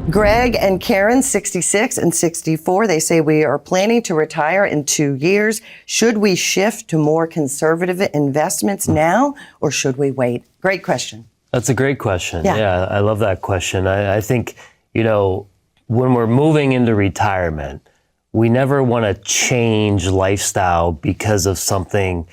Greg and Karen, 66 and 64, they say we are planning to retire in 2 years. Should we shift to more conservative investments now, or should we wait? Great question. That's a great question. Yeah, I love that question. I think, when we're moving into retirement, we never want to change lifestyle because of something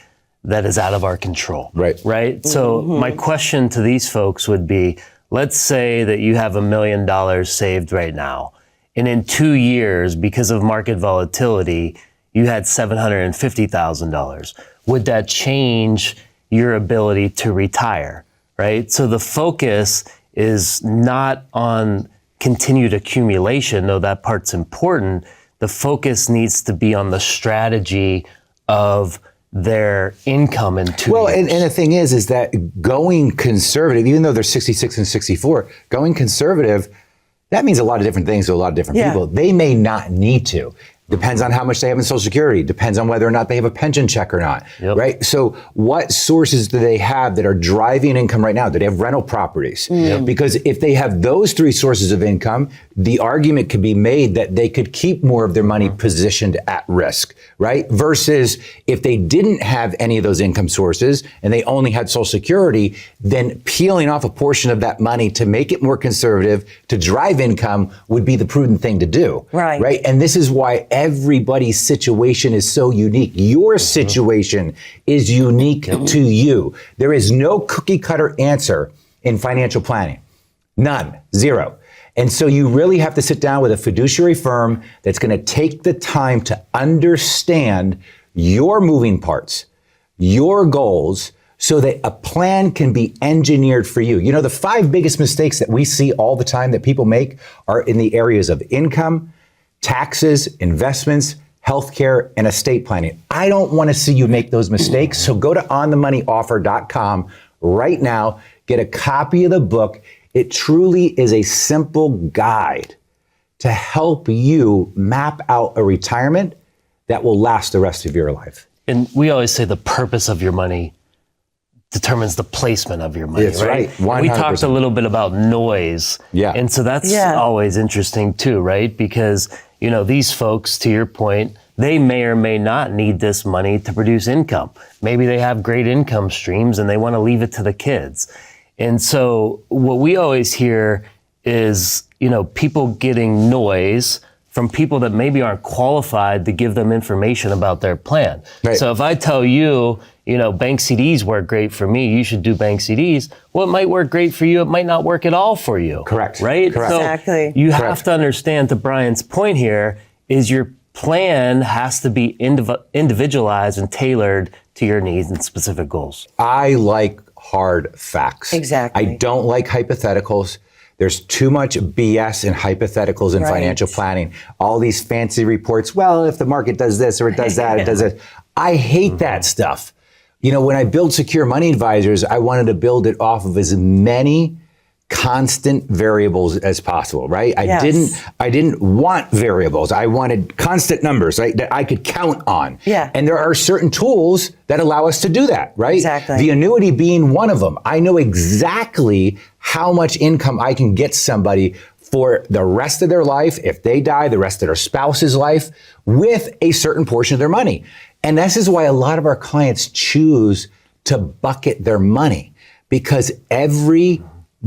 that is out of our control. Right. So my question to these folks would be, let's say that you have $1 million saved right now, and in 2 years, because of market volatility, you had $750,000. Would that change your ability to retire, right? So the focus is not on continued accumulation, though that part's important. The focus needs to be on the strategy of their income in 2 years. Well, and the thing is that going conservative, even though they're 66 and 64, going conservative, that means a lot of different things to a lot of different people. They may not need to. Depends on how much they have in Social Security. Depends on whether or not they have a pension check or not, right? So what sources do they have that are driving income right now? Do they have rental properties? Because if they have those three sources of income, the argument could be made that they could keep more of their money positioned at risk, right? Versus if they didn't have any of those income sources and they only had Social Security, then peeling off a portion of that money to make it more conservative, to drive income would be the prudent thing to do, right? And this is why everybody's situation is so unique. Your situation is unique to you. There is no cookie cutter answer in financial planning. None, zero. And so you really have to sit down with a fiduciary firm that's going to take the time to understand your moving parts, your goals, so that a plan can be engineered for you. The 5 biggest mistakes that we see all the time that people make are in the areas of income, taxes, investments, healthcare, and estate planning. I don't want to see you make those mistakes. So go to onthemoneyoffer.com right now, get a copy of the book. It truly is a simple guide to help you map out a retirement that will last the rest of your life. And we always say the purpose of your money determines the placement of your money, That's right. 100%. We talked a little bit about noise. And so that's always interesting too, right? Because, these folks, to your point, they may or may not need this money to produce income. Maybe they have great income streams and they want to leave it to the kids. And so what we always hear is, people getting noise from people that maybe aren't qualified to give them information about their plan. So if I tell you, bank CDs work great for me, you should do bank CDs. Well, it might work great for you. It might not work at all for you. Correct. Right? Correct. So Exactly. you have to understand, to Brian's point here, is your plan has to be individualized and tailored to your needs and specific goals. I like hard facts. Exactly. I don't like hypotheticals. There's too much BS in hypotheticals in financial planning. All these fancy reports, well, if the market does this or it does that, it does it. I hate that stuff. When I build Secure Money Advisors, I wanted to build it off of as many constant variables as possible, right? I didn't want variables. I wanted constant numbers, right, that I could count on. And there are certain tools that allow us to do that, right? Exactly. The annuity being one of them. I know exactly how much income I can get somebody for the rest of their life, if they die, the rest of their spouse's life, with a certain portion of their money. And this is why a lot of our clients choose to bucket their money, because every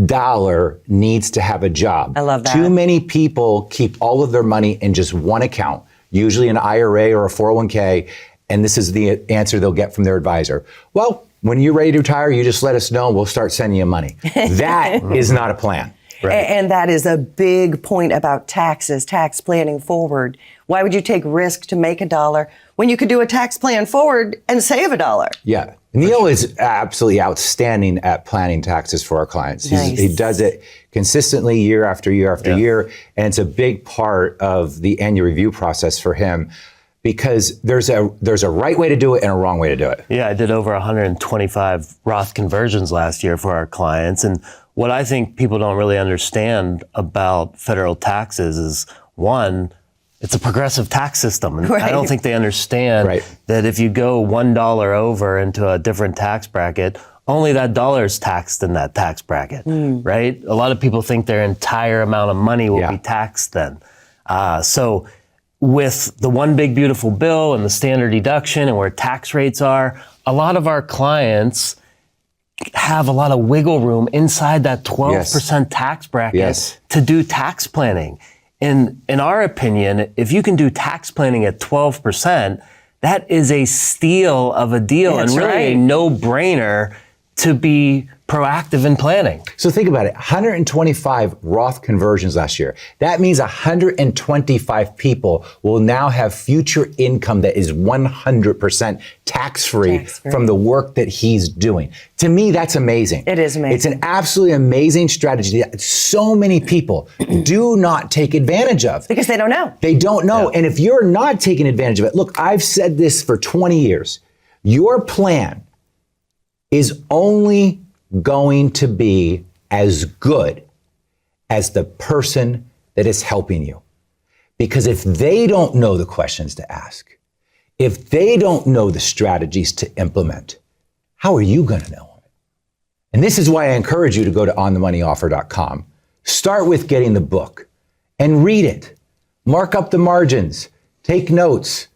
dollar needs to have a job. I love that. Too many people keep all of their money in just one account, usually an IRA or a 401k, and this is the answer they'll get from their advisor. Well, when you're ready to retire, you just let us know and we'll start sending you money. That is not a plan. And that is a big point about taxes, tax planning forward. Why would you take risk to make $1 when you could do a tax plan forward and save $1? Yeah. Neil is absolutely outstanding at planning taxes for our clients. He does it consistently year after year after year. And it's a big part of the annual review process for him, because there's a right way to do it and a wrong way to do it. Yeah, I did over 125 Roth conversions last year for our clients. And what I think people don't really understand about federal taxes is, one, it's a progressive tax system. And I don't think they understand that if you go $1 over into a different tax bracket, only that dollar is taxed in that tax bracket, right? A lot of people think their entire amount of money will be taxed then. So with the one big beautiful bill and the standard deduction and where tax rates are, a lot of our clients have a lot of wiggle room inside that 12% tax bracket to do tax planning. In our opinion, if you can do tax planning at 12%, that is a steal of a deal and really a no-brainer to be proactive in planning. So think about it, 125 Roth conversions last year. That means 125 people will now have future income that is 100% tax-free from the work that he's doing. To me, that's amazing. It is amazing. It's an absolutely amazing strategy that so many people do not take advantage of. Because they don't know. They don't know. And if you're not taking advantage of it, look, I've said this for 20 years. Your plan is only going to be as good as the person that is helping you. Because if they don't know the questions to ask, if they don't know the strategies to implement, how are you going to know them? And this is why I encourage you to go to onthemoneyoffer.com. Start with getting the book and read it. Mark up the margins, take notes,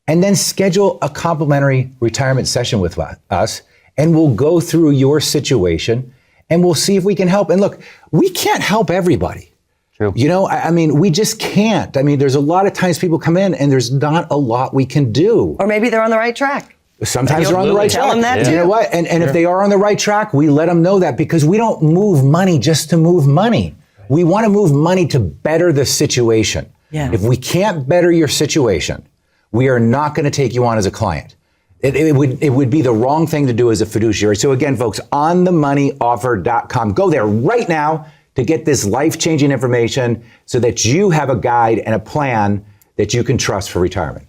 and then schedule a complimentary retirement session with us. And we'll go through your situation and we'll see if we can help. And look, we can't help everybody. True. You know, I mean, we just can't. I mean, there's a lot of times people come in and there's not a lot we can do. Or maybe they're on the right track. Sometimes they're on the right track. Tell them that too. You know what? And if they are on the right track, we let them know that because we don't move money just to move money. We want to move money to better the situation. Yeah. If we can't better your situation, we are not going to take you on as a client. It would be the wrong thing to do as a fiduciary. So again, folks, onthemoneyoffer.com. Go there right now to get this life-changing information so that you have a guide and a plan that you can trust for retirement.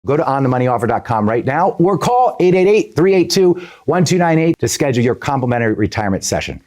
Go to onthemoneyoffer.com right now or call 888-382-1298 to schedule your complimentary retirement session.